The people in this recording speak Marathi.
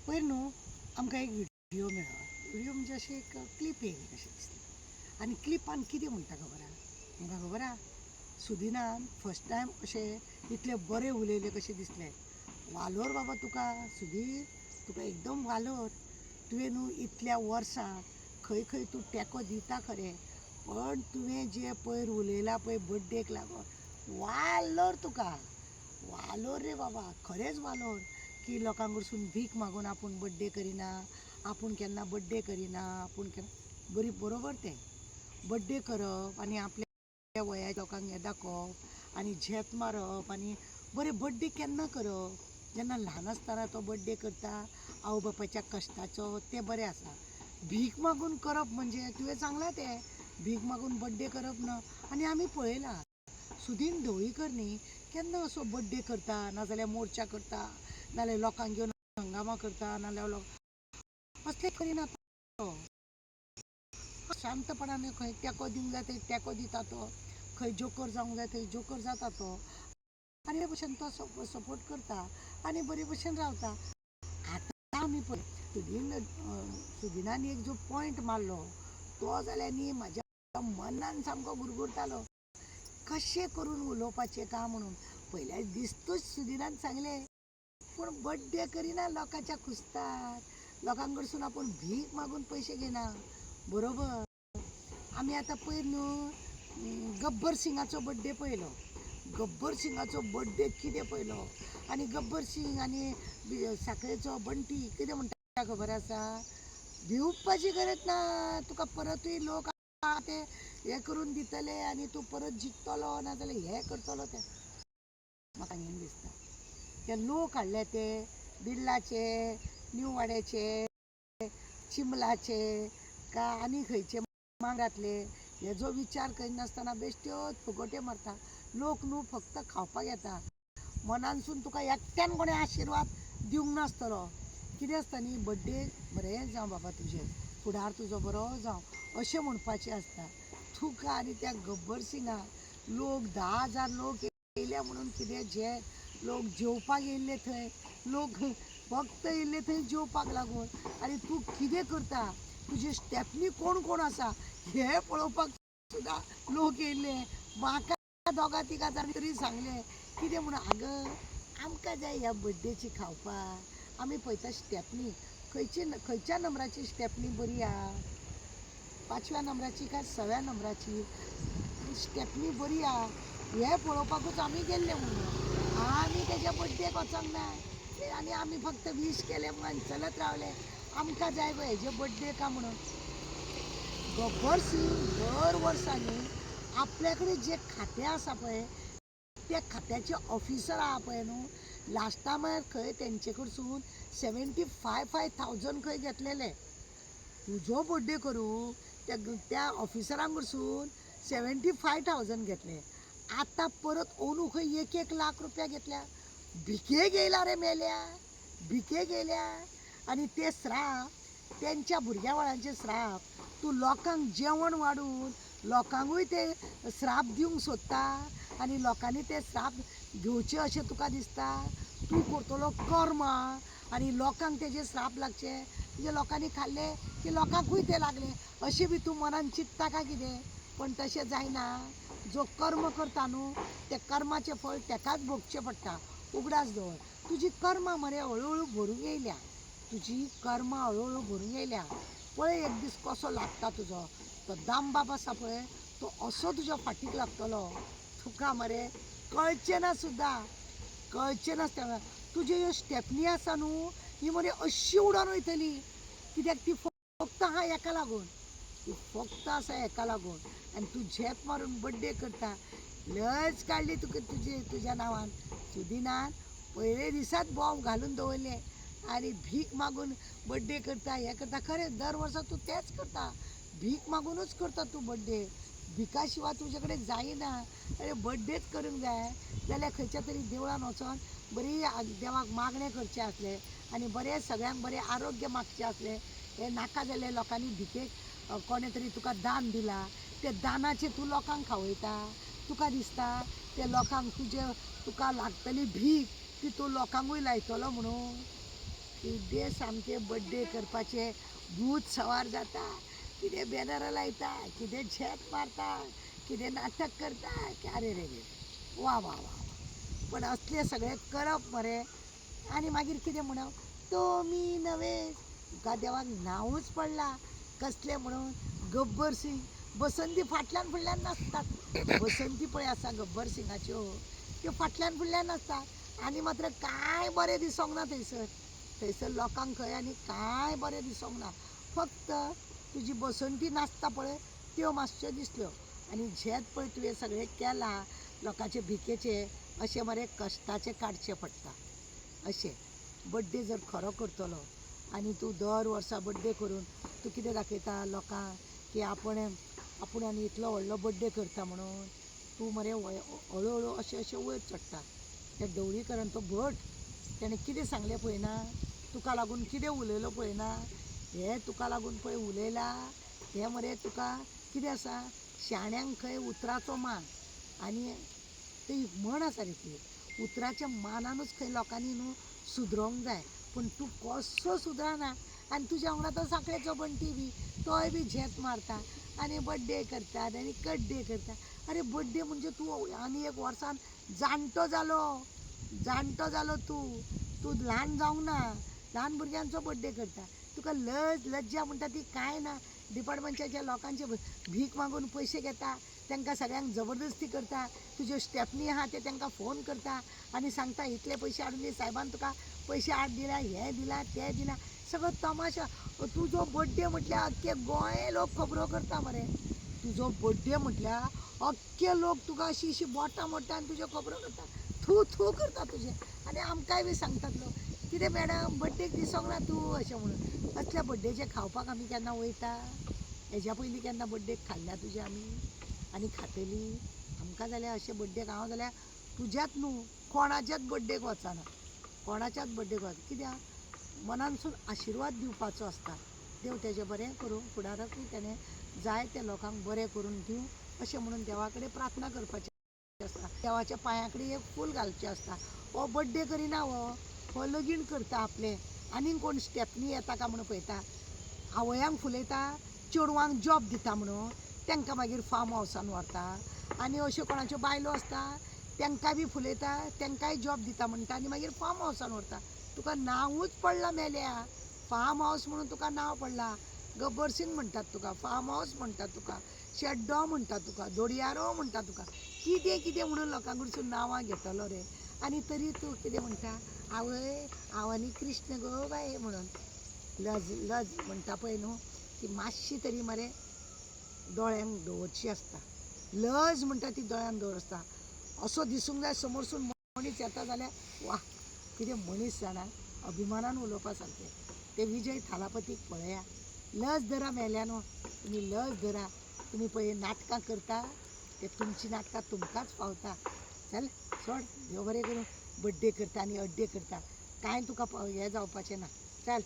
पयर न्हू आमकां एक व्हिडिओ मेळ्ळो. व्हिडिओ म्हणजे अशी एक क्लीप येयली कशी दिसली. आनी क्लिपान कितें म्हणटा खबर आहा? तुमकां खबर आहा? सुदिनान फर्स्ट टायम अशें इतले बरें उलयलें कशें दिसलें. वालोर बाबा तुका सुधीर, तुका एकदम वालोर. तुवें न्हू इतल्या वर्सां खंय खंय तूं तेंको दिता खरें, पण तुवें जे पयर उलयलां पळय बड्डेक लागून, वालोर तुका. वालोर रे बाबा, खरेंच वालोर. की लोकांक कडसून भीक मागून आपूण बड्डे करिना, आपूण केन्ना बड्डे करिना, आपूण केन्ना बरोबर तें बड्डे करप आनी आपल्या वया लोकांक हें दाखोवप आनी झेत मारप आनी बरें बड्डे केन्ना करप. जेन्ना ल्हान आसतना तो बड्डे करता आवय बापायच्या कश्टाचो, तें बरें आसा. भीक मागून करप म्हणजे तुवें सांगलां तें भीक मागून बड्डे करप ना. आनी आमी पळयलां सुदीन ढवळीकर न्ही केन्ना असो बड्डे करता, नाजाल्यार मोर्चा करता, नाजाल्यार लोकांक घेवन हंगामा करता, नाजाल्यार असलें करिना तो. शांतपणान खंय तेंको दिवंक जाय थंय तेंको दिता तो, खंय जोकर जावंक जाय थंय जोकर जाता तो, आनी बरे भशेन तो सपोर्ट करता आनी बरे भशेन रावता. आतां आमी पळय सुदिनान एक जो पॉयंट मारलो तो जाल्यार न्ही म्हाज्या मनान सामको गुरगुरतालो. कशें करून उलोवपाचें काय म्हणून. पयल्या दिसतूच सुदिनान सांगलें, पूण बड्डे करिना लोकांच्या कुस्तार, लोकांक कडसून आपूण भीक मागून पयशे घेना. बरोबर. आमी आतां पयर न्हू गब्बर सिंगाचो बड्डे पळयलो. गब्बर सिंगाचो बड्डे कितें पळयलो. आनी गब्बर सिंग आनी साखळेचो बंटी कितें म्हणटा खबर आसा? भिवपाची गरज ना, तुका परतूय लोक ते हें करून दितले आनी तूं परत जिखतलो नाजाल्यार हें करतलो तें म्हाका हें दिसता. ते लोक हाडले ते बिर्लाचे, न्यू वाड्याचे, चिंबलाचे का आनी खंयचे मांगातले, हेजो विचार करिनासतना बेश्ट्योच फुगोट्यो मारता. लोक न्हू फक्त खावपाक येता. मनानसून तुका एकट्यान कोणें आशिर्वाद दिवंक नासतलो. कितें आसता न्ही बड्डे बरें जावं बाबा तुजें, फुडार तुजो बरो जावं अशें म्हणपाचें आसता. तुका आनी त्या गब्बर सिंगाक लोक 10,000 लोक येयले म्हणून कितें जे लोक जेवपाक येयल्ले थंय, लोक फक्त येयल्ले थंय जेवपाक लागून, आनी तूं कितें करता, तुजी स्टेपनी कोण कोण आसा हें पळोवपाक सुद्दां लोक येयल्ले. म्हाका दोगा तिगा जाणांनी तरी सांगलें कितें म्हणून, आगं आमकां जाय ह्या बड्डेची खावपाक. आमी पळयता स्टेपनी खंयच्या नंबराची स्टेपनी बरी आहा, 5व्या नंबराची काय 6व्या नंबराची स्टेपनी बरी आहा हें पळोवपाकूच आमी गेल्ले म्हणून. आमी तेज्या बड्डेक वचोंक ना आनी आमी फक्त वीश केलें म्हणून चलत रावले. आमकां जाय गो हेजे बड्डे का म्हणून. गब्बर सिंग दर वर्सांनी आपल्या कडेन जे खातें आसा पळय त्या खात्याचे ऑफिसर आहा पळय न्हू, लास्टा म्हळ्यार खंय तेंचे कडसून 75,000 खंय घेतलेले. तुजो बड्डे करूं त्या ऑफिसरांक कडसून 75,000 घेतले. आतां परत अंदू खंय 1 लाख रुपया घेतल्या. भिकेक येयला रे मेल्या, भिकेक येयल्या. आनी ते श्राप तेंच्या भुरग्या बाळांचे श्राप तूं लोकांक जेवण वाडून लोकांकूय ते श्राप दिवंक सोदता आनी लोकांनी ते श्राप घेवचे अशें तुका दिसता. तूं करतलो कर्म आनी लोकांक तेजे श्राप लागचे, म्हणजे लोकांनी खाल्ले की लोकांकूय ते लागले अशें बी तूं मनान चिंतता काय कितें. पण तशें जायना. जो कर्म करता न्हू ते कर्माचें फळ तेकाच भोगचें पडटा. उगडास दवर. तुजी कर्मां मरे हळूहळू भरूंक येयल्या, तुजी कर्मां हळूहळू भरूंक येयल्या. पळय एक दीस कसो लागता तुजो. तो दामबाब आसा पळय तो असो तुज्या फाटीक लागतलो, तुका मरे कळचें ना सुद्दां, कळचें नासतना. तुज्यो ह्यो स्टेपनी आसा न्हू ही मरे अशी उडोन वयतली, कित्याक ती फक्त आहा हेका लागून, ती फक्त आसा हेका लागून. आनी तूं झेप मारून बड्डे करता. लज काडली तुका तुज्या नांवान. सुदिनान पयले दिसात बोवाळ घालून दवरले आनी भीक मागून बड्डे करता हें करता. खरें दर वर्सा तूं तेंच करता, भीक मागूनच करता तूं बड्डे. भिका शिवाय तुजे कडेन जायना. अरे बड्डेच करूंक जाय जाल्यार खंयच्या तरी देवळान वचोन बरी देवाक मागणें करचें आसलें आनी बरें सगळ्यांक बरें आरोग्य मागचें आसलें. हें नाका जाल्यार लोकांनी भिकेक कोणें तरी तुका दान दिलां, ते दानाचें तूं लोकांक खावयता. तुका दिसता ते लोकांक तुका लागतली भीक ती तूं लोकांकूय लायतलो म्हणून. कितें सामकें बड्डे करपाचे भूत सवार जाता, कितें बॅनरां लायता, कितें झेत मारता, कितें नाटक करता, की आरे रे रे वा वा वा वा. पण असले सगळे करप मरे. आनी मागीर कितें म्हणप, तो मी नवे, तुका देवाक नांवूच पडला कसले म्हणून. गब्बर सिंग बसंती फाटल्यान फुडल्यान नाचतात. बसंती पळय आसा गब्बर सिंगाच्यो, त्यो फाटल्यान फुडल्यान नाचतात आनी मात्र कांय बरें दिसोंक ना थंयसर. थंयसर लोकांक खंय आनी कांय बरें दिसोंक ना. फक्त तुजी बसंती नाचता पळय त्यो मातश्यो दिसल्यो. आनी झेत पळय तुवें सगळें केलां लोकांचे भिकेचे, अशें मरे कश्टाचे काडचे पडटा. अशें बड्डे जर खरो करतलो आनी तूं दर वर्सा बड्डे करून तूं कितें दाखयता लोकांक की आपूण आनी इतलो व्हडलो बड्डे करता म्हणून. तूं मरे हळू हळू अशें अशें वयर चडटा. त्या ढवळीकरान तो भट तेणें कितें सांगलें पळय ना, तुका लागून कितें उलयलो पळय ना, हें तुका लागून पळय उलयलां. हें मरे तुका कितें आसा, शाण्यांक खंय उतराचो मान. आनी ती म्हण आसा रे ती, उतराच्या मानानूच खंय लोकांनी न्हू सुदरोंक जाय. पूण तूं कसो सुदरना आनी तुज्या वांगडा तो सांखळेचो बंटी बी, तोय बी झेत मारता आनी बड्डे करतात आनी कड्डे करता. अरे बड्डे म्हणजे तूं आनी एक वर्सान जाणटो जालो तूं ल्हान जावंक ना. ल्हान भुरग्यांचो बड्डे करता. तुका लज्जा म्हणटा ती कांय ना. डिपार्टमेंटाच्या लोकांचे भीक मागून पयशे घेता, तांकां सगळ्यांक जबरदस्ती करता. तुज्यो स्टेपनी आहा ते तांकां फोन करता आनी सांगता इतले पयशे हाडून दी, सायबान तुका पयशे हाड दिला, हें दिलां तें दिलां. सगळो तमाशा. तुजो बड्डे म्हटल्यार अख्खे गोंय लोक खबरो करता मरे. तुजो बड्डे म्हटल्यार अख्खे लोक तुका अशी अशी बोटां मोडटा आनी तुज्यो खबरो करता, थू थू करता तुजे. आनी आमकांय बी सांगतात लोक, कितें मॅडम बड्डेक दिसोंक ना तूं अशें म्हणून. असल्या बड्डेचे खावपाक आमी केन्ना वयता? हेज्या पयलीं केन्ना बड्डेक खाल्ल्या तुजे आमी आनी खातली? आमकां जाल्यार अशे बड्डेक हांव जाल्यार तुज्याच न्हू कोणाच्याच बड्डेक वचना. कोणाच्याच बड्डेक वच. कित्याक मनानसून आशिर्वाद दिवपाचो आसता. देव तेजें बरें करूं, फुडाराकूय तेणें जाय त्या लोकांक बरें करून दिवं अशें म्हणून देवा कडेन प्रार्थना करपाची आसता. देवाच्या पांया कडेन एक फूल घालचें आसता. हो बड्डे करिना, हो लगीण करता आपलें. आनीक कोण स्टेपनी येता काय म्हणून पळयता. आवयांक फुलयता, चेडवांक जॉब दिता म्हणून तांकां मागीर फार्म हावसान व्हरता. आनी अश्यो कोणाच्यो बायलो आसता तांकां बी फुलयता, तांकांय जॉब दिता म्हणटा आनी मागीर फार्म हावसान व्हरता. तुका नांवूच पडलां मेल्या. फार्म हावस म्हणून तुका नांव पडलां. गब्बर सिंग म्हणटात तुका, फार्म हावस म्हणटात तुका, शेड्डो म्हणटा तुका, दोडयारो म्हणटा तुका. कितें कितें म्हणून लोकां कडसून नांवां घेतलो रे. आनी तरी तूं कितें म्हणटा, आवय हांव आनी कृष्ण गो बाये म्हणून. लज म्हणटा पळय न्हू, ती मातशी तरी मरे दोळ्यांक दवरची आसता. लज म्हणटा ती दोळ्यांक दवरता. असो दिसूंक जाय समोरसून मनीस येता जाल्यार वा कितें मनीस जाणा, अभिमानान उलोवपा सारकें. ते विजय थालापतीक पळया. लज धरा मेल्यानो, तुमी लज धरा. तुमी पळय नाटकां करता ते तुमची नाटकां तुमकांच फावता. चल सोड, देव बरें करूं. बड्डे करता आनी अड्डे करता, कांय तुका हें जावपाचें ना. चल.